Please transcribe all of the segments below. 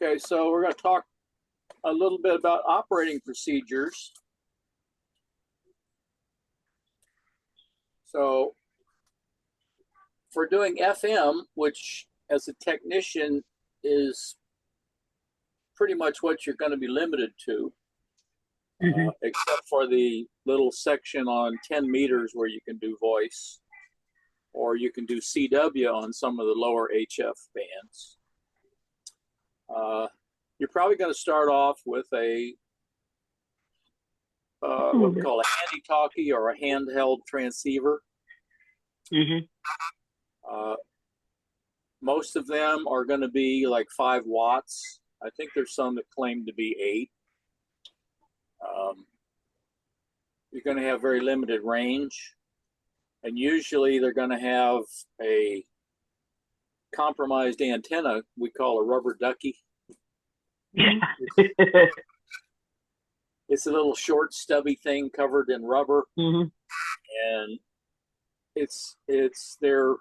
Okay, so we're going to talk a little bit about operating procedures. So for doing FM, which as a technician is pretty much what you're going to be limited to, except for the little section on 10 meters where you can do voice, or you can do CW on some of the lower HF bands. You're probably going to start off with a what we call a handy talkie or a handheld transceiver. Most of them are going to be like 5 watts. I think there's some that claim to be 8. You're going to have very limited range, and usually they're going to have a compromised antenna we call a rubber ducky. It's a little short stubby thing covered in rubber, and it's there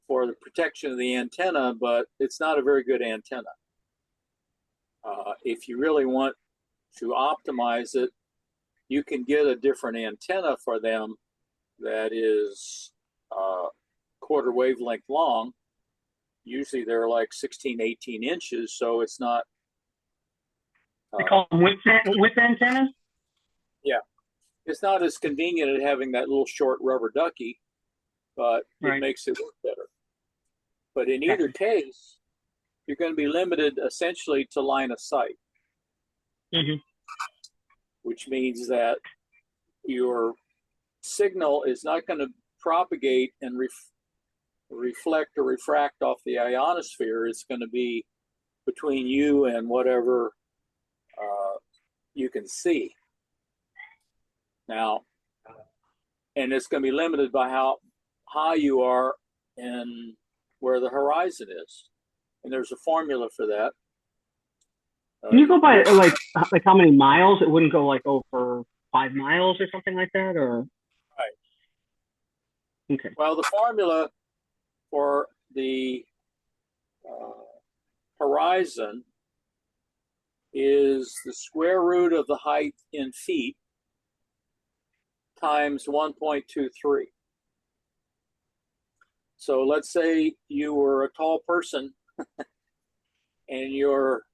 for the protection of the antenna, but it's not a very good antenna. If you really want to optimize it, you can get a different antenna for them that is quarter wavelength long. Usually they're like 16, 18 inches, so it's not. They call them width antennas? Yeah. It's not as convenient at having that little short rubber ducky, but it makes it work better. But in either case, you're going to be limited essentially to line of sight, which means that your signal is not going to propagate and reflect or refract off the ionosphere. It's going to be between you and whatever you can see. Now, and it's going to be limited by how high you are and where the horizon is. And there's a formula for that. Can you go by like how many miles? It wouldn't go like over 5 miles or something like that, or? Right. Okay. Well, the formula for the horizon is the square root of the height in feet times 1.23. So let's say you were a tall person and your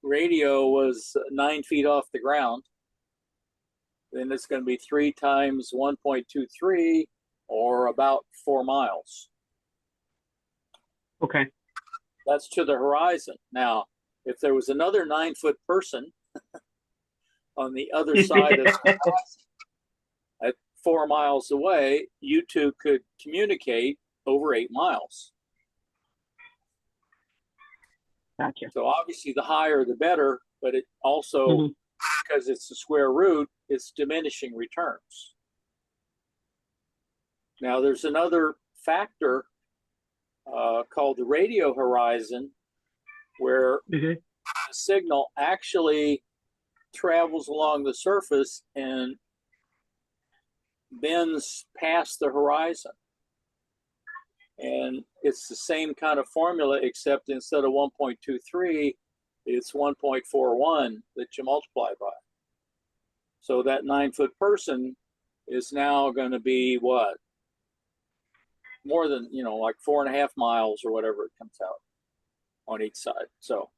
radio was 9 feet off the ground, then it's going to be 3 times 1.23, or about 4 miles. Okay. That's to the horizon. Now, if there was another 9-foot person on the other side of the horizon at 4 miles away, you two could communicate over 8 miles. Gotcha. So obviously the higher the better, but it also, because it's the square root, it's diminishing returns. Now there's another factor called the radio horizon, where the signal actually travels along the surface and bends past the horizon. And it's the same kind of formula, except instead of 1.23, it's 1.41 that you multiply by. So that 9-foot person is now going to be what? More than, like 4.5 miles or whatever it comes out on each side. So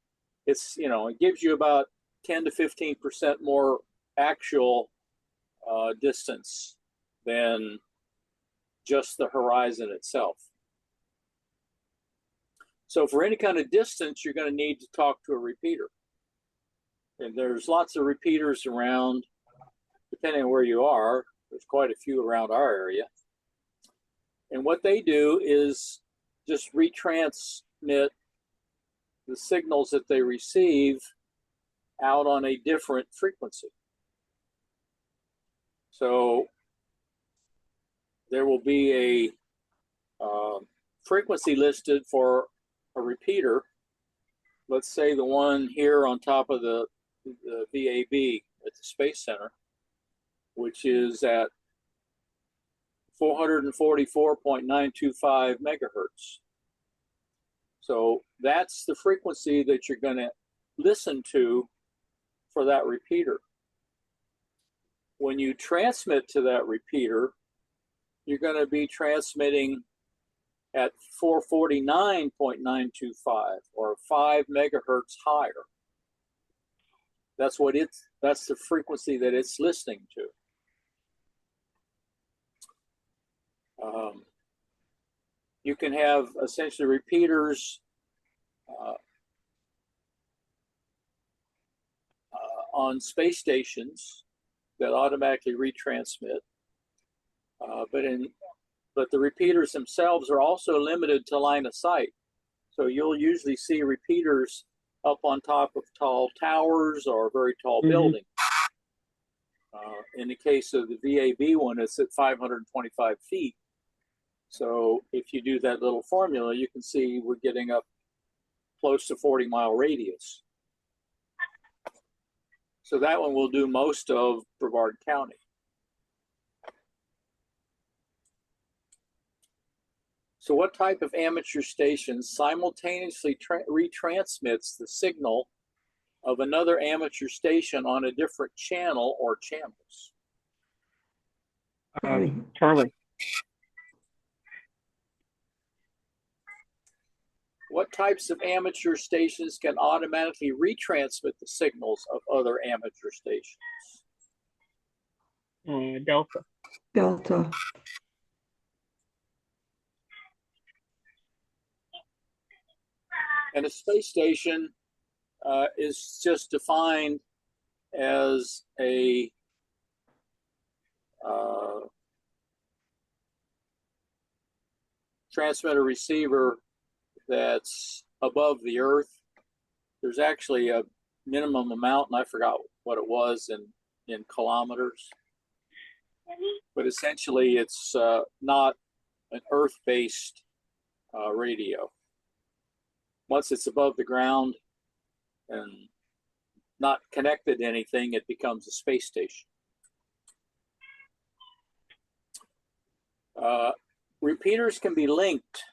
it's, it gives you about 10 to 15% more actual distance than just the horizon itself. So for any kind of distance, you're going to need to talk to a repeater. And there's lots of repeaters around, depending on where you are. There's quite a few around our area. And what they do is just retransmit the signals that they receive out on a different frequency. So there will be a frequency listed for a repeater. Let's say the one here on top of the VAB at the Space Center, which is at 444.925 megahertz. So that's the frequency that you're going to listen to for that repeater. When you transmit to that repeater, you're going to be transmitting at 449.925 or 5 megahertz higher. That's the frequency that it's listening to. You can have essentially repeaters on space stations that automatically retransmit, but the repeaters themselves are also limited to line of sight. So you'll usually see repeaters up on top of tall towers or very tall buildings. In the case of the VAB one, it's at 525 feet. So if you do that little formula, you can see we're getting up close to 40-mile radius. So that one will do most of Brevard County. So what type of amateur station simultaneously retransmits the signal of another amateur station on a different channel or channels? Charlie. What types of amateur stations can automatically retransmit the signals of other amateur stations? Delta. Delta. And a space station is just defined as a transmitter receiver that's above the Earth. There's actually a minimum amount, and I forgot what it was in kilometers. But essentially, it's not an Earth-based radio. Once it's above the ground and not connected to anything, it becomes a space station. Repeaters can be linked,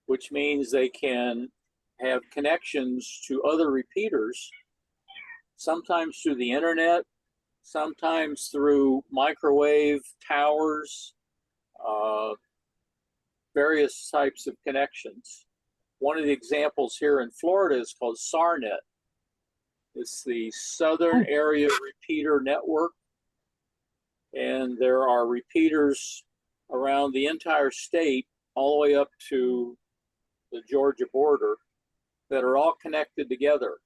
which means they can have connections to other repeaters, sometimes through the internet, sometimes through microwave towers, various types of connections. One of the examples here in Florida is called SARNet. It's the Southern Area Repeater Network, and there are repeaters around the entire state, all the way up to the Georgia border, that are all connected together.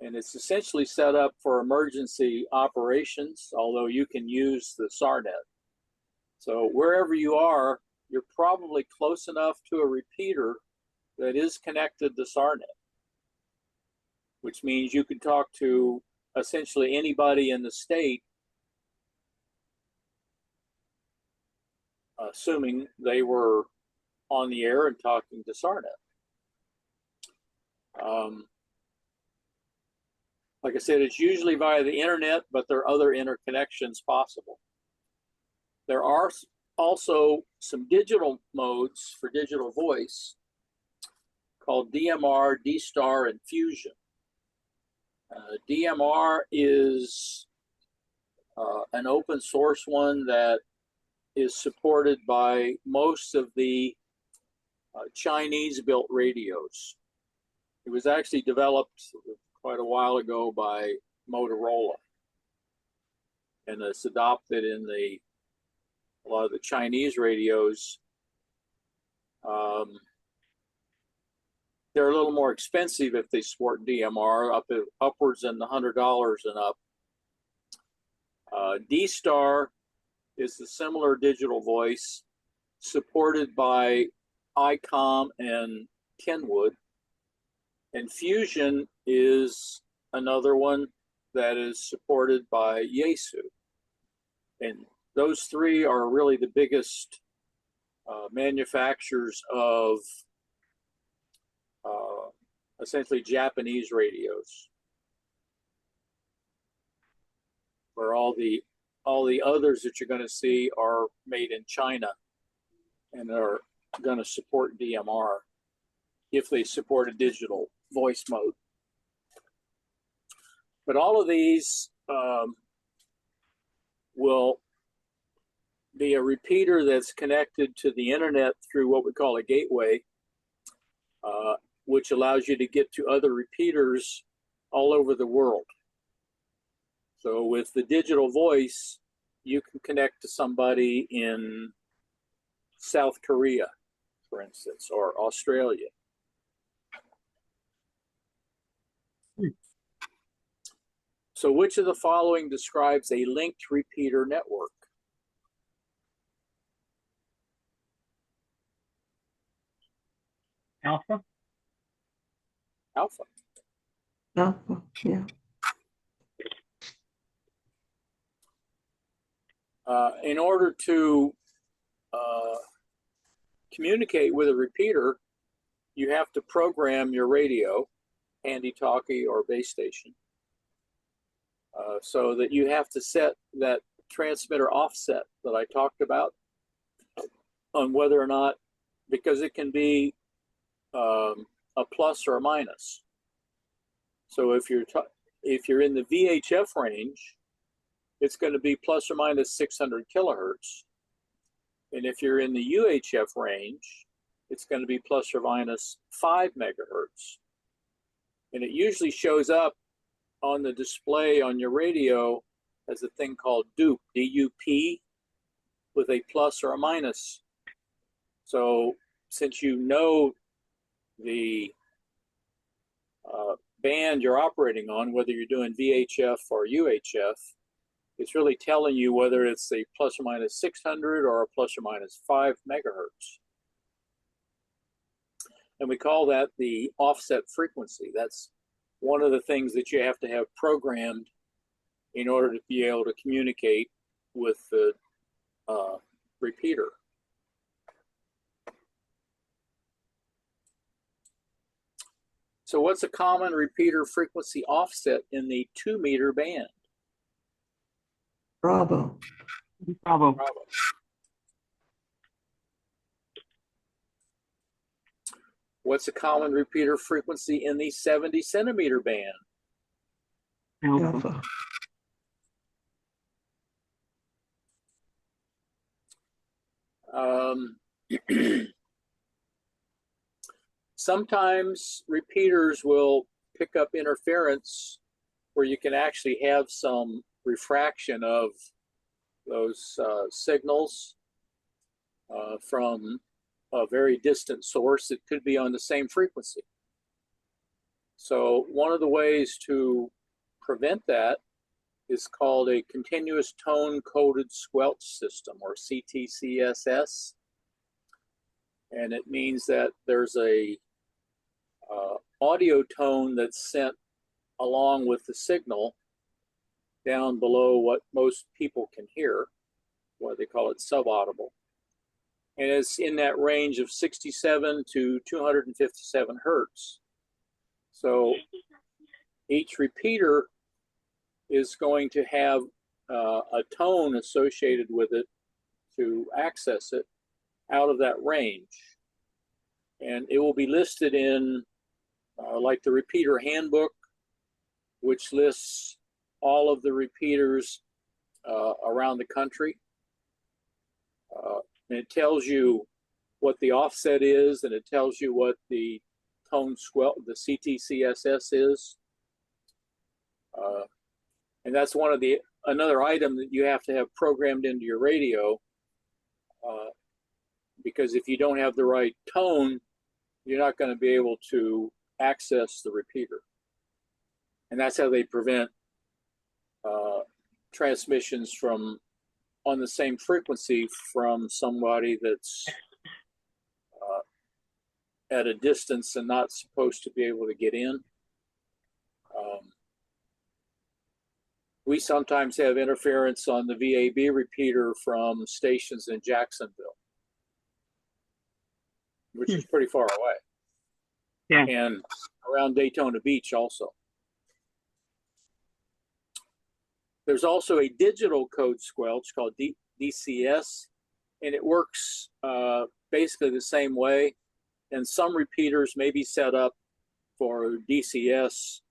And it's essentially set up for emergency operations, although you can use the SARNet. So wherever you are, you're probably close enough to a repeater that is connected to SARNet, which means you can talk to essentially anybody in the state, assuming they were on the air and talking to SARNet. Like I said, it's usually via the internet, but there are other interconnections possible. There are also some digital modes for digital voice called DMR, D-Star, and Fusion. DMR is an open source one that is supported by most of the Chinese-built radios. It was actually developed quite a while ago by Motorola, and it's adopted in a lot of the Chinese radios. They're a little more expensive if they support DMR, upwards in the $100 and up. D-Star is the similar digital voice supported by ICOM and Kenwood. And Fusion is another one that is supported by Yaesu. And those three are really the biggest manufacturers of essentially Japanese radios, where all the others that you're going to see are made in China and are going to support DMR if they support a digital voice mode. But all of these will be a repeater that's connected to the internet through what we call a gateway, which allows you to get to other repeaters all over the world. So with the digital voice, you can connect to somebody in South Korea, for instance, or Australia. So which of the following describes a linked repeater network? Alpha? Alpha. Alpha, yeah. In order to communicate with a repeater, you have to program your radio, handy-talkie or base station, so that you have to set that transmitter offset that I talked about on whether or not, because it can be a plus or a minus. So if you're in the VHF range, it's going to be plus or minus 600 kilohertz. And if you're in the UHF range, it's going to be plus or minus 5 megahertz. And it usually shows up on the display on your radio as a thing called DUP, D-U-P, with a plus or a minus. So since you know the band you're operating on, whether you're doing VHF or UHF, it's really telling you whether it's a plus or minus 600 or a plus or minus 5 megahertz. And we call that the offset frequency. That's one of the things that you have to have programmed in order to be able to communicate with the repeater. So what's a common repeater frequency offset in the 2-meter band? Bravo. Bravo. What's a common repeater frequency in the 70-centimeter band? Alpha. Sometimes repeaters will pick up interference where you can actually have some refraction of those signals from a very distant source. It could be on the same frequency. So one of the ways to prevent that is called a continuous tone coded squelch system, or CTCSS. And it means that there's a audio tone that's sent along with the signal down below what most people can hear, what they call it subaudible. And it's in that range of 67 to 257 hertz. So each repeater is going to have a tone associated with it to access it out of that range. And it will be listed in like the repeater handbook, which lists all of the repeaters around the country. And it tells you what the offset is, and it tells you what the tone squelch, the CTCSS is. And that's one of another item that you have to have programmed into your radio, because if you don't have the right tone, you're not going to be able to access the repeater. And that's how they prevent transmissions from on the same frequency from somebody that's at a distance and not supposed to be able to get in. We sometimes have interference on the VAB repeater from stations in Jacksonville, which is pretty far away. Yeah. And around Daytona Beach also. There's also a digital code squelch called DCS, and it works basically the same way, and some repeaters may be set up for DCS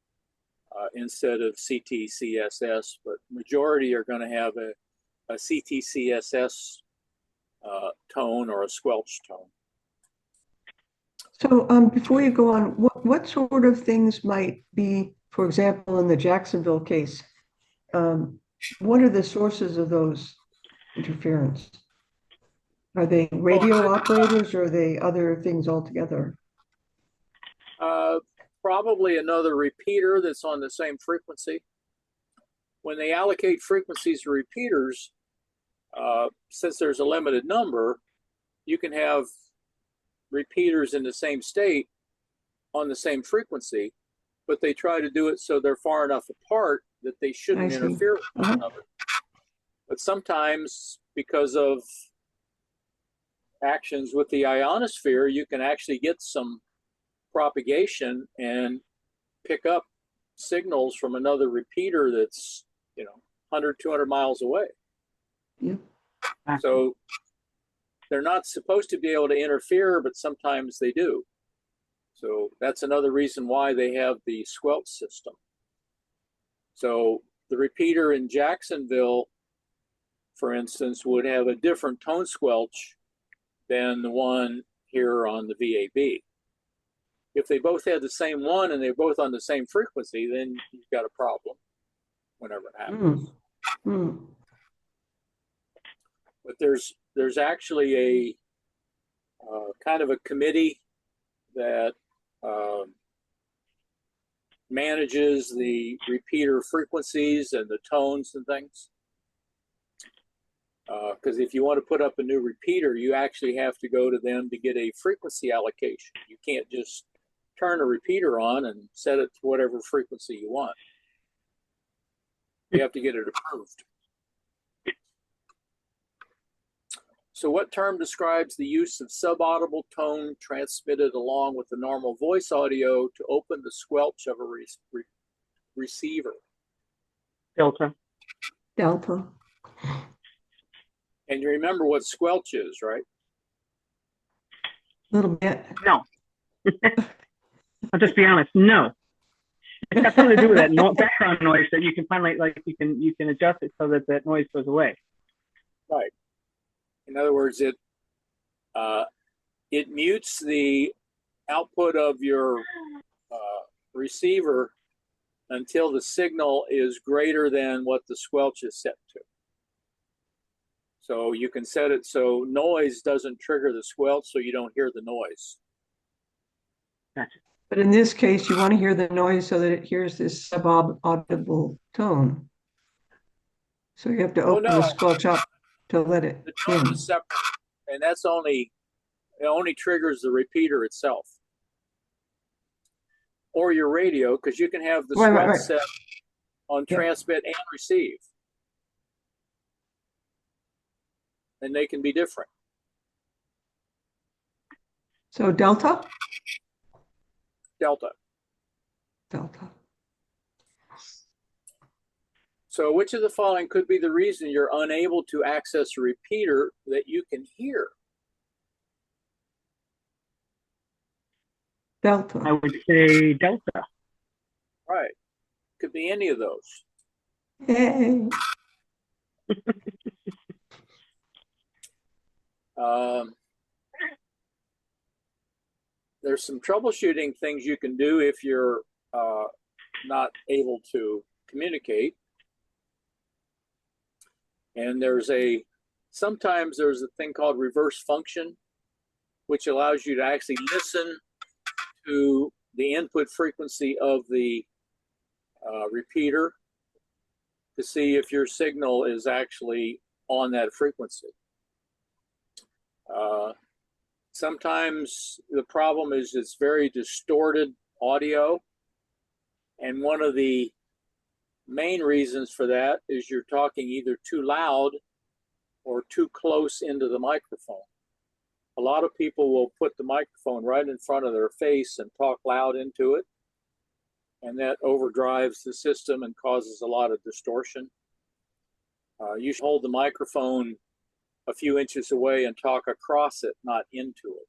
instead of CTCSS, but majority are going to have a CTCSS tone or a squelch tone. So before you go on, what sort of things might be, for example, in the Jacksonville case, what are the sources of those interference? Are they radio operators or are they other things altogether? Probably another repeater that's on the same frequency. When they allocate frequencies to repeaters, since there's a limited number, you can have repeaters in the same state on the same frequency, but they try to do it so they're far enough apart that they shouldn't interfere with one another. But sometimes, because of actions with the ionosphere, you can actually get some propagation and pick up signals from another repeater that's 100, 200 miles away. Yeah. So they're not supposed to be able to interfere, but sometimes they do. So that's another reason why they have the squelch system. So the repeater in Jacksonville, for instance, would have a different tone squelch than the one here on the VAB. If they both had the same one and they're both on the same frequency, then you've got a problem whenever it happens. But there's actually a kind of a committee that manages the repeater frequencies and the tones and things. Because if you want to put up a new repeater, you actually have to go to them to get a frequency allocation. You can't just turn a repeater on and set it to whatever frequency you want. You have to get it approved. So what term describes the use of subaudible tone transmitted along with the normal voice audio to open the squelch of a receiver? Delta. Delta. And you remember what squelch is, right? A little bit. No. I'll just be honest. No. It's got something to do with that background noise that you can finally, you can adjust it so that that noise goes away. Right. In other words, it mutes the output of your receiver until the signal is greater than what the squelch is set to. So you can set it so noise doesn't trigger the squelch, so you don't hear the noise. Gotcha. But in this case, you want to hear the noise so that it hears this subaudible tone. So you have to open the squelch up to let it the tone in. Is separate, and it only triggers the repeater itself. Or your radio, because you can have the squelch set on transmit and receive. And they can be different. So delta? Delta. Delta. So which of the following could be the reason you're unable to access a repeater that you can hear? Delta. I would say delta. Right. Could be any of those. Hey. There's some troubleshooting things you can do if you're not able to communicate. And sometimes there's a thing called reverse function, which allows you to actually listen to the input frequency of the repeater to see if your signal is actually on that frequency. Sometimes the problem is it's very distorted audio. And one of the main reasons for that is you're talking either too loud or too close into the microphone. A lot of people will put the microphone right in front of their face and talk loud into it. And that overdrives the system and causes a lot of distortion. You should hold the microphone a few inches away and talk across it, not into it.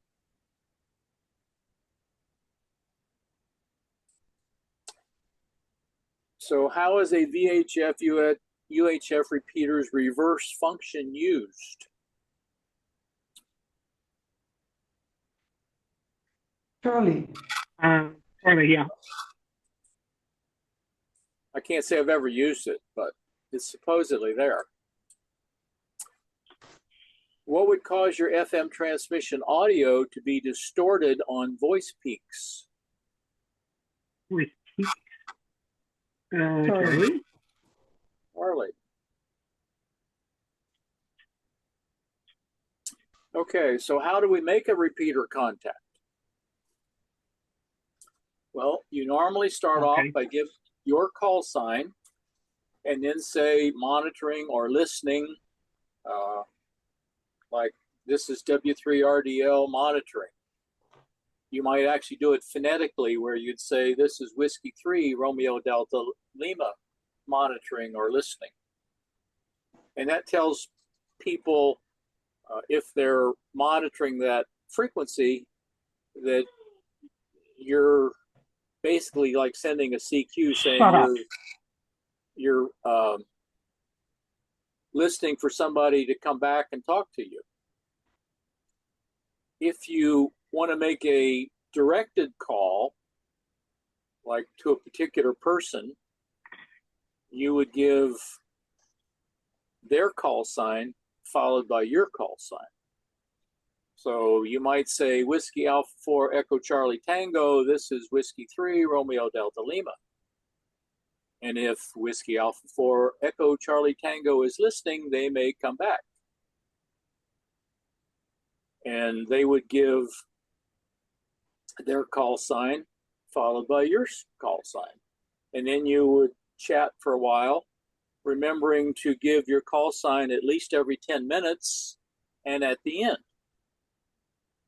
So how is a VHF UHF repeater's reverse function used? Charlie, Charlie, yeah. I can't say I've ever used it, but it's supposedly there. What would cause your FM transmission audio to be distorted on voice peaks? Wait, Charlie. Charlie? Harley. Okay, so how do we make a repeater contact? Well, you normally start off by giving your call sign and then say monitoring or listening, like this is W3RDL monitoring. You might actually do it phonetically where you'd say this is Whiskey 3 Romeo Delta Lima monitoring or listening. And that tells people if they're monitoring that frequency that you're basically like sending a CQ saying you're listening for somebody to come back and talk to you. If you want to make a directed call, like to a particular person, you would give their call sign followed by your call sign. So you might say Whiskey Alpha 4 Echo Charlie Tango, this is Whiskey 3 Romeo Delta Lima. And if Whiskey Alpha 4 Echo Charlie Tango is listening, they may come back. And they would give their call sign followed by your call sign. And then you would chat for a while, remembering to give your call sign at least every 10 minutes and at the end,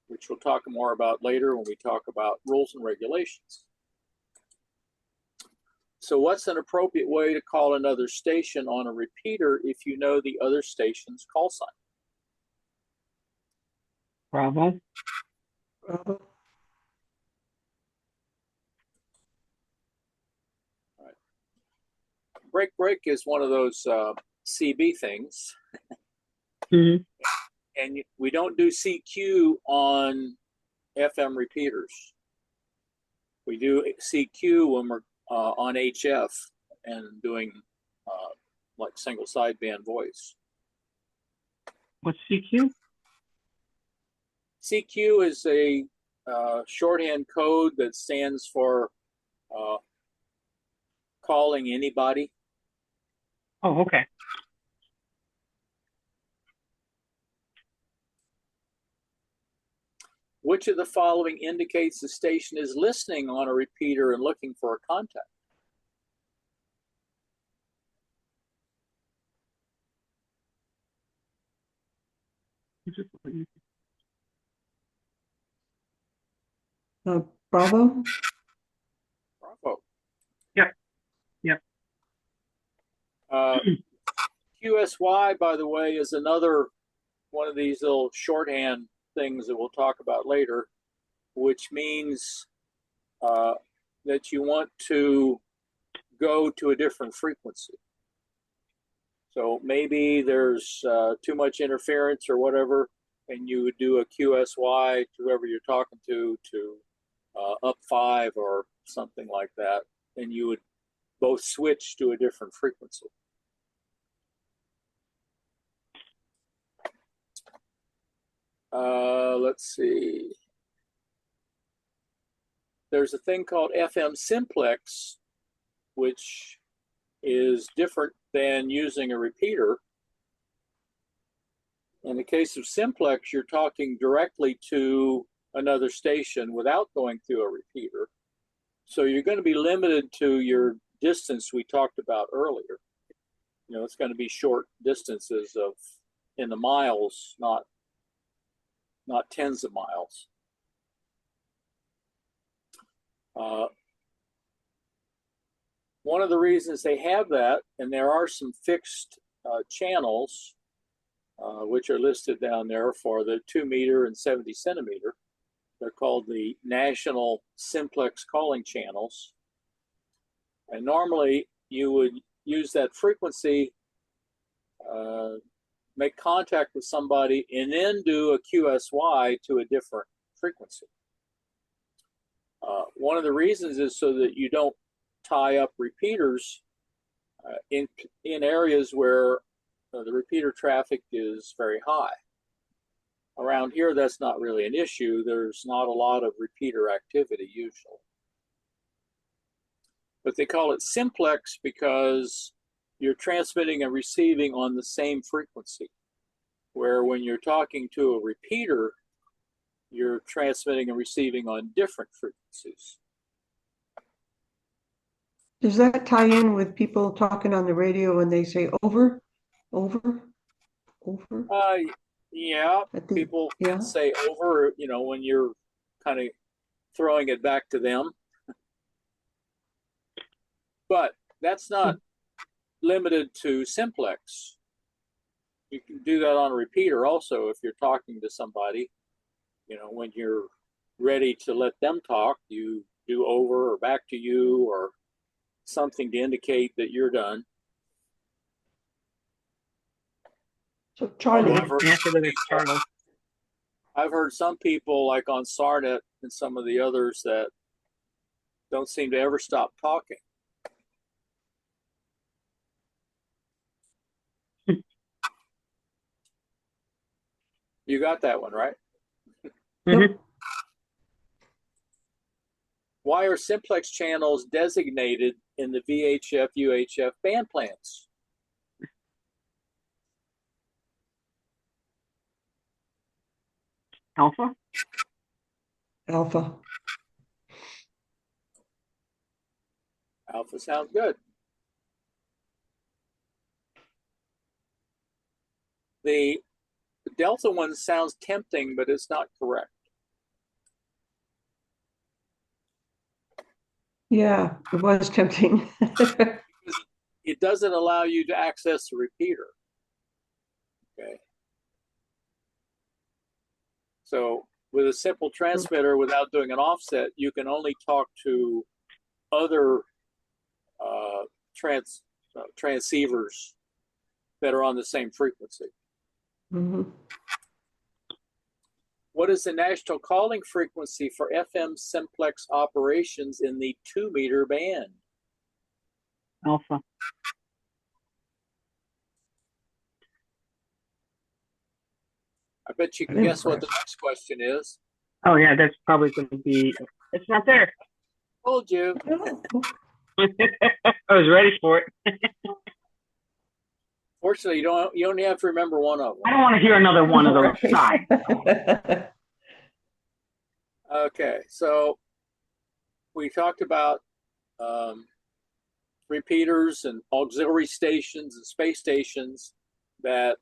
which we'll talk more about later when we talk about rules and regulations. So what's an appropriate way to call another station on a repeater if you know the other station's call sign? Bravo. Bravo. All right. Break is one of those CB things. Mm-hmm. And we don't do CQ on FM repeaters. We do CQ when we're on HF and doing like single sideband voice. What's CQ? CQ is a shorthand code that stands for calling anybody. Oh, okay. Which of the following indicates the station is listening on a repeater and looking for a contact? Bravo. Bravo. Yep. Yep. QSY, by the way, is another one of these little shorthand things that we'll talk about later, which means that you want to go to a different frequency. So maybe there's too much interference or whatever, and you would do a QSY to whoever you're talking to up 5 or something like that, and you would both switch to a different frequency. Let's see. There's a thing called FM simplex, which is different than using a repeater. In the case of simplex, you're talking directly to another station without going through a repeater. So you're going to be limited to your distance we talked about earlier. You know, it's going to be short distances of in the miles, not tens of miles. One of the reasons they have that, and there are some fixed channels which are listed down there for the 2 meter and 70 centimeter. They're called the National Simplex Calling Channels. And normally you would use that frequency, make contact with somebody, and then do a QSY to a different frequency. One of the reasons is so that you don't tie up repeaters in areas where the repeater traffic is very high. Around here, that's not really an issue. There's not a lot of repeater activity usually. But they call it simplex because you're transmitting and receiving on the same frequency, where when you're talking to a repeater, you're transmitting and receiving on different frequencies. Does that tie in with people talking on the radio when they say over, over, over? Yeah, people can say over, you know, when you're kind of throwing it back to them. But that's not limited to simplex. You can do that on a repeater also if you're talking to somebody. You know, when you're ready to let them talk, you do over or back to you or something to indicate that you're done. So Charlie, I've heard some people like on SARNet and some of the others that don't seem to ever stop talking. You got that one, right? Mm-hmm. Why are simplex channels designated in the VHF, UHF band plans? Alpha? alpha. Alpha sounds good. The delta one sounds tempting, but it's not correct. Yeah, it was tempting. It doesn't allow you to access the repeater. Okay. So with a simple transmitter without doing an offset, you can only talk to other transceivers that are on the same frequency. Mm-hmm. What is the national calling frequency for FM simplex operations in the 2 meter band? Alpha. I bet you can guess what the next question is. Oh yeah, that's probably going to be. It's not there. Told you. I was ready for it. Fortunately, you only have to remember one of them. I don't want to hear another one of those sides. Okay, so we talked about repeaters and auxiliary stations and space stations that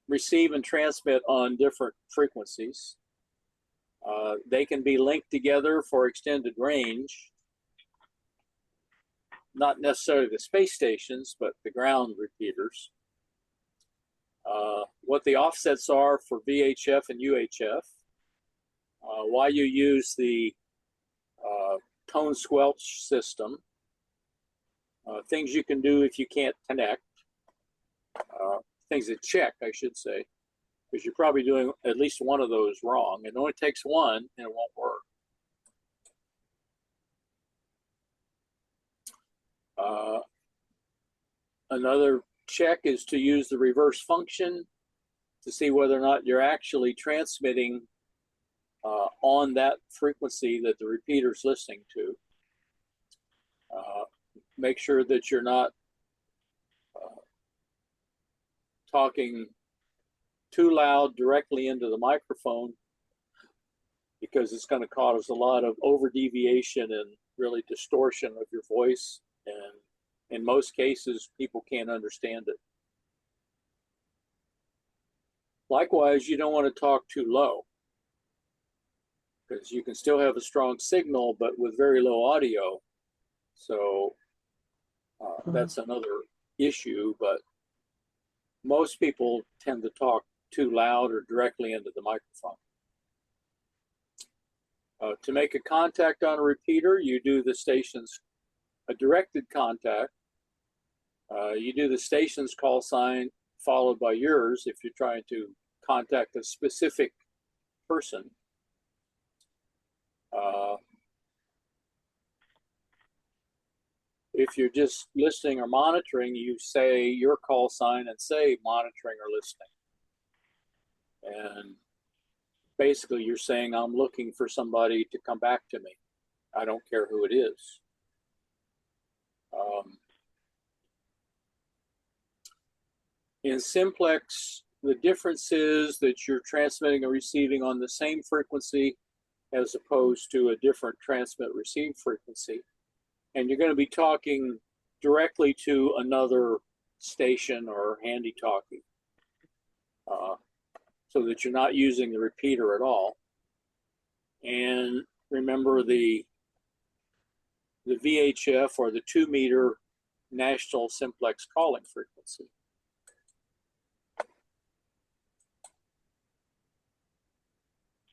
receive and transmit on different frequencies. They can be linked together for extended range. Not necessarily the space stations, but the ground repeaters. What the offsets are for VHF and UHF. Why you use the tone squelch system. Things you can do if you can't connect. Things that check, I should say, because you're probably doing at least one of those wrong. It only takes one and it won't work. Another check is to use the reverse function to see whether or not you're actually transmitting on that frequency that the repeater's listening to. Make sure that you're not talking too loud directly into the microphone, because it's going to cause a lot of over deviation and really distortion of your voice, and in most cases people can't understand it. Likewise, you don't want to talk too low, because you can still have a strong signal but with very low audio. So that's another issue, but most people tend to talk too loud or directly into the microphone. To make a contact on a repeater, you do the station's a directed contact. You do the station's call sign followed by yours if you're trying to contact a specific person. If you're just listening or monitoring, you say your call sign and say monitoring or listening. And basically you're saying, I'm looking for somebody to come back to me. I don't care who it is. In simplex, the difference is that you're transmitting and receiving on the same frequency as opposed to a different transmit-receive frequency. And you're going to be talking directly to another station or handy-talkie, so that you're not using the repeater at all. And remember the VHF or the 2-meter national simplex calling frequency.